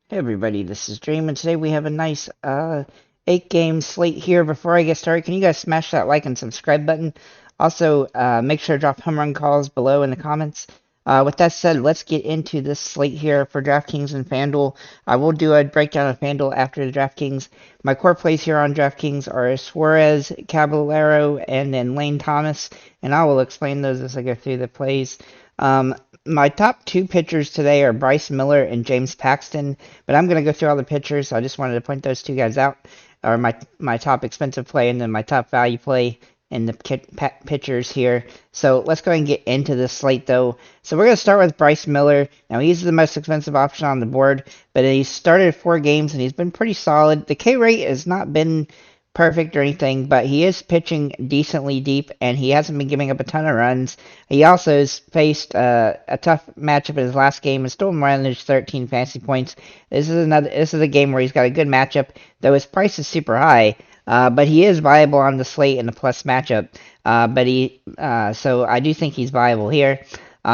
Hey everybody, this is Dream, and today we have a nice 8-game slate here. Before I get started, can you guys smash that like and subscribe button? Also, make sure to drop home run calls below in the comments. With that said, let's get into this slate here for DraftKings and FanDuel. I will do a breakdown of FanDuel after the DraftKings. My core plays here on DraftKings are Suarez, Caballero, and then Lane Thomas, and I will explain those as I go through the plays. My top two pitchers today are Bryce Miller and James Paxton, but I'm going to go through all the pitchers. So I just wanted to point those two guys out, or my top expensive play and then my top value play in the pitchers here. So let's go ahead and get into this slate, though. So we're going to start with Bryce Miller. Now, he's the most expensive option on the board, but he's started 4 games and he's been pretty solid. The K rate has not been perfect or anything, but he is pitching decently deep, and he hasn't been giving up a ton of runs. He also has faced a tough matchup in his last game and still managed 13 fantasy points. This is a game where he's got a good matchup, though his price is super high. But he is viable on the slate in a plus matchup. So I do think he's viable here.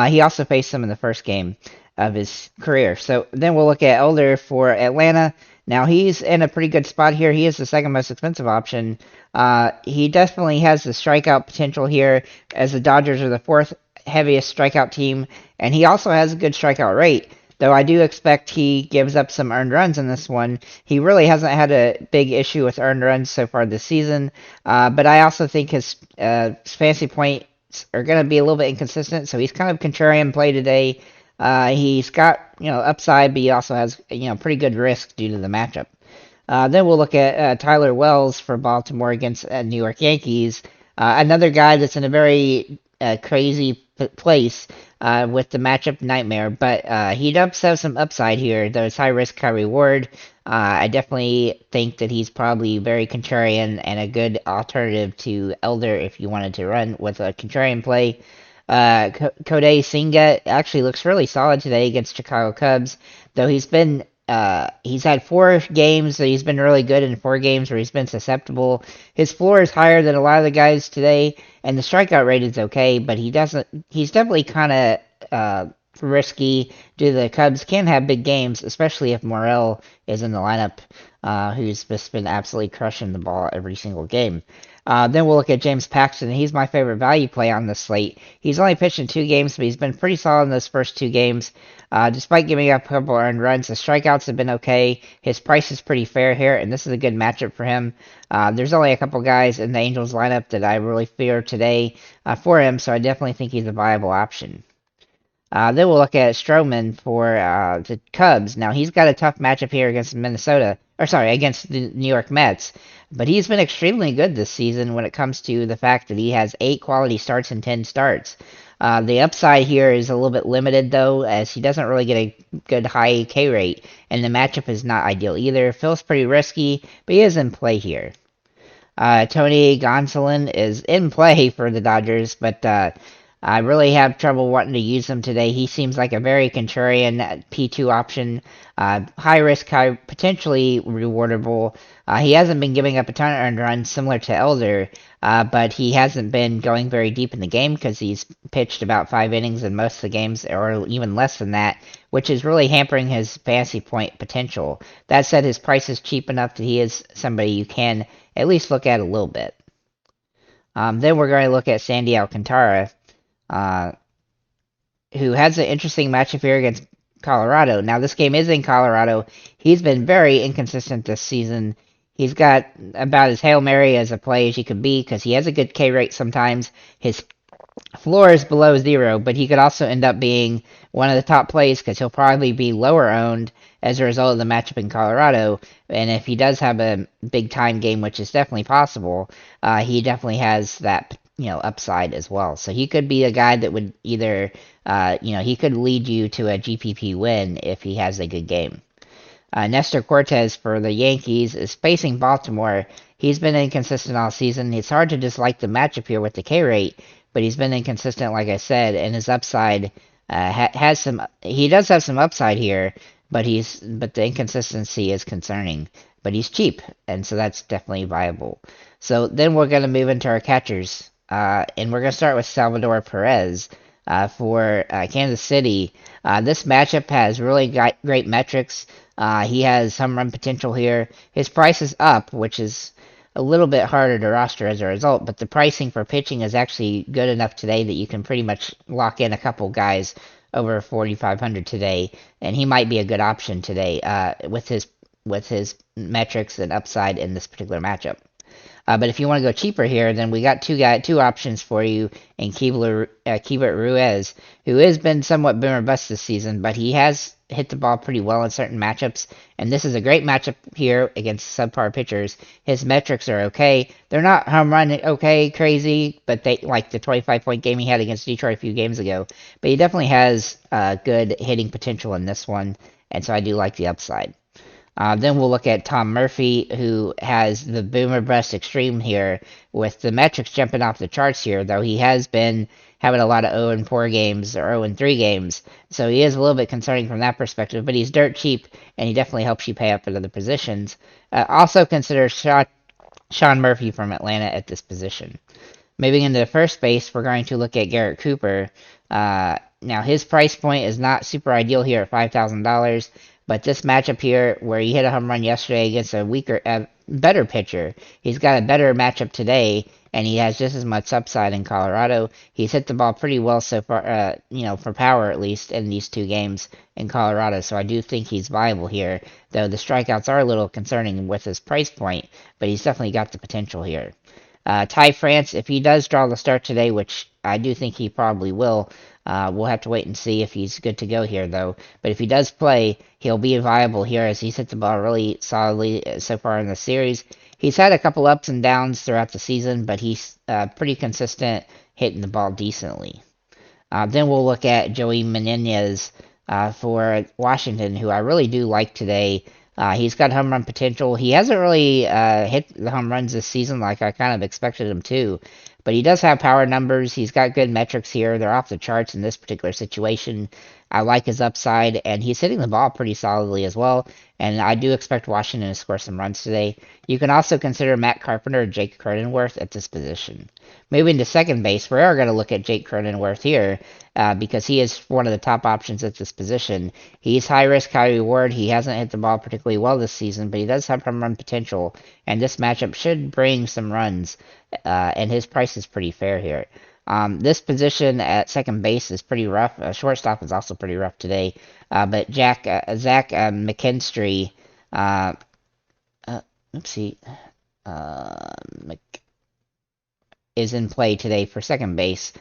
He also faced him in the first game of his career. So then we'll look at Elder for Atlanta. Now he's in a pretty good spot here. He is the second most expensive option. He definitely has the strikeout potential here, as the Dodgers are the fourth heaviest strikeout team, and he also has a good strikeout rate. Though I do expect he gives up some earned runs in this one. He really hasn't had a big issue with earned runs so far this season, but I also think his fantasy points are going to be a little bit inconsistent, so he's kind of contrarian play today. He's got upside, but he also has pretty good risk due to the matchup. Then we'll look at Tyler Wells for Baltimore against New York Yankees. Another guy that's in a very crazy place with the matchup nightmare, but he does have some upside here. Though it's high risk, high reward. I definitely think that he's probably very contrarian and a good alternative to Elder if you wanted to run with a contrarian play. Kodai Senga actually looks really solid today against Chicago Cubs, though he's had 4 games that he's been really good in 4 games where he's been susceptible. His floor is higher than a lot of the guys today, and the strikeout rate is okay, but he's definitely kind of risky due to the Cubs can have big games, especially if Morel is in the lineup, who's just been absolutely crushing the ball every single game. Then we'll look at James Paxton. He's my favorite value play on this slate. He's only pitched in 2 games, but he's been pretty solid in those first 2 games. Despite giving up a couple earned runs, the strikeouts have been okay. His price is pretty fair here, and this is a good matchup for him. There's only a couple guys in the Angels lineup that I really fear today for him, so I definitely think he's a viable option. Then we'll look at Stroman for the Cubs. Now he's got a tough matchup here against against the New York Mets. But he's been extremely good this season when it comes to the fact that he has 8 quality starts and 10 starts. The upside here is a little bit limited, though, as he doesn't really get a good high K rate, and the matchup is not ideal either. Feels pretty risky, but he is in play here. Tony Gonsolin is in play for the Dodgers, but I really have trouble wanting to use him today. He seems like a very contrarian P2 option. High risk, high potentially rewardable. He hasn't been giving up a ton of earned runs similar to Elder, but he hasn't been going very deep in the game because he's pitched about 5 innings in most of the games, or even less than that, which is really hampering his fantasy point potential. That said, his price is cheap enough that he is somebody you can at least look at a little bit. Then we're going to look at Sandy Alcantara, uh, who has an interesting matchup here against Colorado. Now, this game is in Colorado. He's been very inconsistent this season. He's got about as Hail Mary as a play as you could be because he has a good K rate sometimes. His floor is below 0, but he could also end up being one of the top plays because he'll probably be lower owned as a result of the matchup in Colorado. And if he does have a big time game, which is definitely possible, he definitely has that upside as well. So he could be a guy that would either he could lead you to a GPP win if he has a good game. Nestor Cortez for the Yankees is facing Baltimore. He's been inconsistent all season. It's hard to dislike the matchup here with the K rate, but he's been inconsistent, like I said, and his upside has some. He does have some upside here, but the inconsistency is concerning. But he's cheap, and so that's definitely viable. So then we're going to move into our catchers, and we're going to start with Salvador Perez. for Kansas City. This matchup has really great metrics. He has home run potential here. His price is up, which is a little bit harder to roster as a result, but the pricing for pitching is actually good enough today that you can pretty much lock in a couple guys over 4,500 today, and he might be a good option today with his metrics and upside in this particular matchup. But if you want to go cheaper here, then we got two options for you in Keibert Ruiz, who has been somewhat boom or bust this season, but he has hit the ball pretty well in certain matchups, and this is a great matchup here against subpar pitchers. His metrics are okay. They're not home run okay, crazy, but they like the 25-point game he had against Detroit a few games ago. But he definitely has good hitting potential in this one, and so I do like the upside. Then we'll look at Tom Murphy, who has the boomer bust extreme here, with the metrics jumping off the charts here, though he has been having a lot of 0-4 games or 0-3 games, so he is a little bit concerning from that perspective, but he's dirt cheap, and he definitely helps you pay up at other positions. Also consider Sean Murphy from Atlanta at this position. Moving into the first base, we're going to look at Garrett Cooper. Now, his price point is not super ideal here at $5,000, but this matchup here, where he hit a home run yesterday against a better pitcher, he's got a better matchup today, and he has just as much upside in Colorado. He's hit the ball pretty well so far, for power at least, in these two games in Colorado, so I do think he's viable here, though the strikeouts are a little concerning with his price point, but he's definitely got the potential here. Ty France, if he does draw the start today, which I do think he probably will, we'll have to wait and see if he's good to go here, though. But if he does play, he'll be viable here as he's hit the ball really solidly so far in the series. He's had a couple ups and downs throughout the season, but he's pretty consistent hitting the ball decently. Then we'll look at Joey Menendez for Washington, who I really do like today. He's got home run potential. He hasn't really hit the home runs this season like I kind of expected him to, but he does have power numbers. He's got good metrics here. They're off the charts in this particular situation. I like his upside, and he's hitting the ball pretty solidly as well, and I do expect Washington to score some runs today. You can also consider Matt Carpenter or Jake Cronenworth at this position. Moving to second base, we are going to look at Jake Cronenworth here because he is one of the top options at this position. He's high risk, high reward. He hasn't hit the ball particularly well this season, but he does have home run potential, and this matchup should bring some runs, and his price is pretty fair here. This position at second base is pretty rough. Shortstop is also pretty rough today. But Zach McKinstry, is in play today for second base.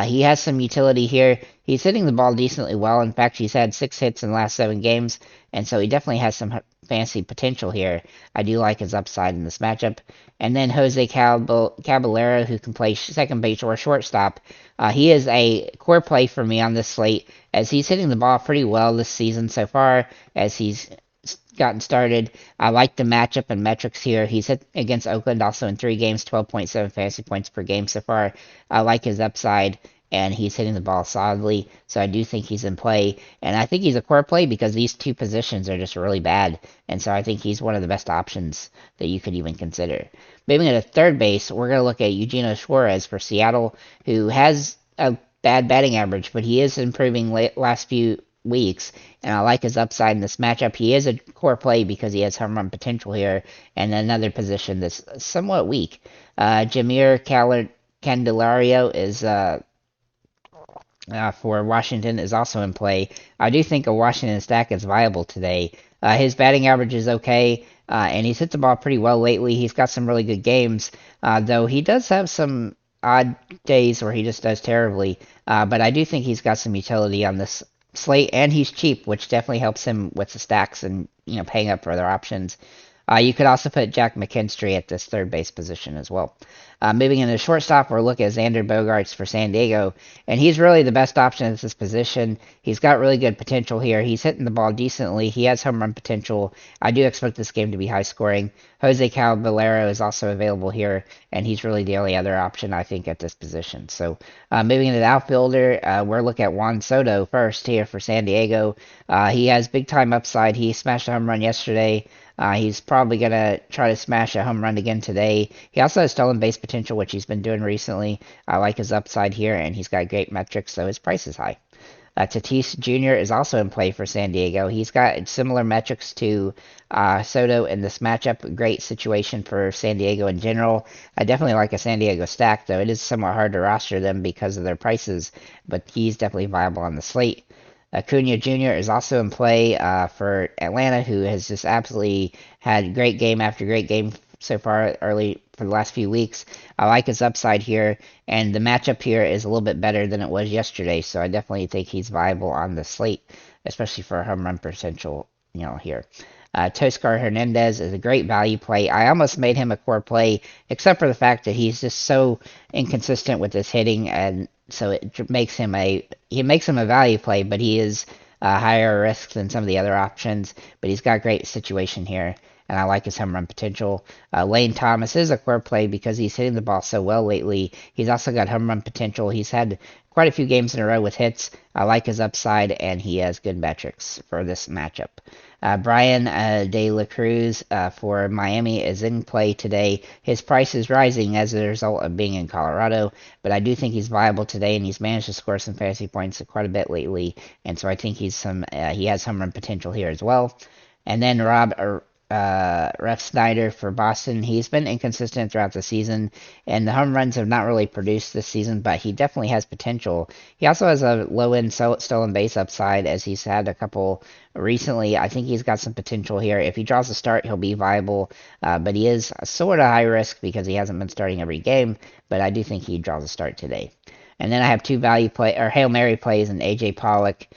He has some utility here. He's hitting the ball decently well. In fact, he's had 6 hits in the last 7 games, and so he definitely has some fancy potential here. I do like his upside in this matchup. And then Jose Caballero, who can play second base or shortstop. He is a core play for me on this slate, as he's hitting the ball pretty well this season so far, as he's gotten started. I like the matchup and metrics here. He's hit against Oakland also in 3 games, 12.7 fantasy points per game so far. I like his upside, and he's hitting the ball solidly, so I do think he's in play. And I think he's a core play because these two positions are just really bad, and so I think he's one of the best options that you could even consider. Moving to third base, we're going to look at Eugenio Suarez for Seattle, who has a bad batting average, but he is improving last few weeks, and I like his upside in this matchup. He is a core play because he has home run potential here, and another position that's somewhat weak. Jameer Candelario is for Washington is also in play. I do think a Washington stack is viable today. His batting average is okay, and he's hit the ball pretty well lately. He's got some really good games, though he does have some odd days where he just does terribly, but I do think he's got some utility on this slate, and he's cheap, which definitely helps him with the stacks and paying up for other options. You could also put Jack McKinstry at this third base position as well. Moving into shortstop, we're looking at Xander Bogaerts for San Diego, and he's really the best option at this position. He's got really good potential here. He's hitting the ball decently. He has home run potential. I do expect this game to be high scoring. Jose Caballero is also available here, and he's really the only other option, I think, at this position. So moving into the outfielder, we're looking at Juan Soto first here for San Diego. He has big-time upside. He smashed a home run yesterday. He's probably going to try to smash a home run again today. He also has stolen base potential, which he's been doing recently. I like his upside here, and he's got great metrics, so his price is high. Tatis Jr. is also in play for San Diego. He's got similar metrics to Soto in this matchup. Great situation for San Diego in general. I definitely like a San Diego stack, though. It is somewhat hard to roster them because of their prices, but he's definitely viable on the slate. Acuna Jr. is also in play for Atlanta, who has just absolutely had great game after great game so far early for the last few weeks. I like his upside here, and the matchup here is a little bit better than it was yesterday, so I definitely think he's viable on the slate, especially for a home run potential, here. Toscar Hernandez is a great value play. I almost made him a core play, except for the fact that he's just so inconsistent with his hitting, and so it makes him a value play, but he is higher risk than some of the other options. But he's got great situation here, and I like his home run potential. Lane Thomas is a core play because he's hitting the ball so well lately. He's also got home run potential. He's had quite a few games in a row with hits. I like his upside, and he has good metrics for this matchup. Brian De La Cruz for Miami is in play today. His price is rising as a result of being in Colorado, but I do think he's viable today, and he's managed to score some fantasy points quite a bit lately, and so I think he has home run potential here as well. And then Ref Snyder for Boston. He's been inconsistent throughout the season, and the home runs have not really produced this season, but he definitely has potential. He also has a low-end stolen base upside, as he's had a couple recently. I think he's got some potential here. If he draws a start, he'll be viable, but he is sort of high risk because he hasn't been starting every game, but I do think he draws a start today. And then I have two Hail Mary plays in A.J. Pollock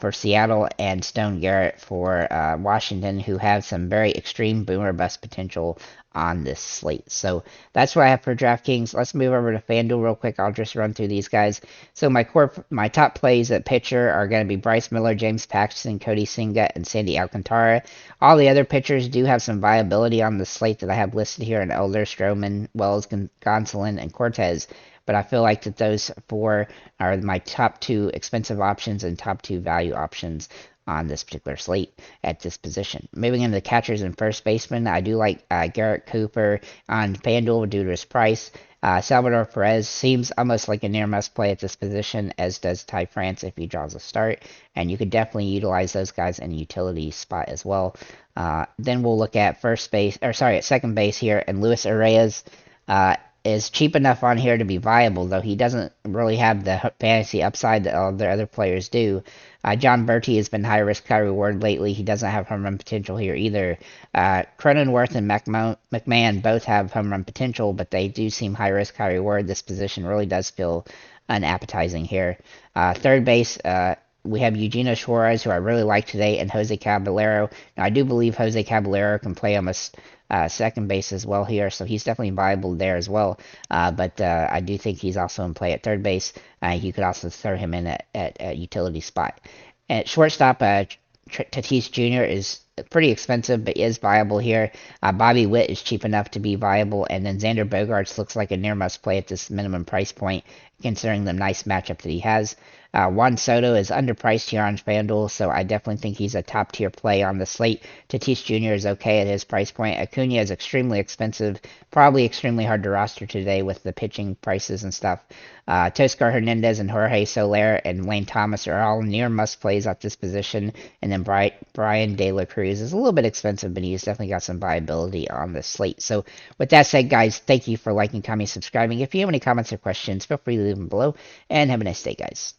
for Seattle and Stone Garrett for Washington, who have some very extreme boomer bust potential on this slate. So that's what I have for DraftKings. Let's move over to FanDuel real quick. I'll just run through these guys. So my top plays at pitcher are going to be Bryce Miller, James Paxton, Cody Singa, and Sandy Alcantara. All the other pitchers do have some viability on the slate that I have listed here in Elder, Stroman, Wells, Gonsolin, and Cortez. But I feel like that those four are my top two expensive options and top two value options on this particular slate at this position. Moving into the catchers and first baseman, I do like Garrett Cooper on FanDuel due to his price. Salvador Perez seems almost like a near must play at this position, as does Ty France if he draws a start, and you could definitely utilize those guys in a utility spot as well. Then we'll look at second base here, and Luis Arraez is cheap enough on here to be viable, though he doesn't really have the fantasy upside that all the other players do. John Berti has been high risk, high reward lately. He doesn't have home run potential here either. Cronenworth and McMahon both have home run potential, but they do seem high risk, high reward. This position really does feel unappetizing here. Third base, we have Eugenio Suarez, who I really like today, and Jose Caballero. Now, I do believe Jose Caballero can play almost second base as well here, so he's definitely viable there as well. But I do think he's also in play at third base. You could also throw him in at a utility spot. At shortstop, Tatis Jr. is pretty expensive, but is viable here. Bobby Witt is cheap enough to be viable, and then Xander Bogaerts looks like a near must play at this minimum price point, considering the nice matchup that he has. Juan Soto is underpriced here on FanDuel, so I definitely think he's a top-tier play on the slate. Tatis Jr. is okay at his price point. Acuna is extremely expensive, probably extremely hard to roster today with the pitching prices and stuff. Toscar Hernandez and Jorge Soler and Lane Thomas are all near must-plays at this position, and then Brian De La Cruz is a little bit expensive, but he's definitely got some viability on the slate. So with that said, guys, thank you for liking, commenting, subscribing. If you have any comments or questions, feel free to leave them below, and have a nice day, guys.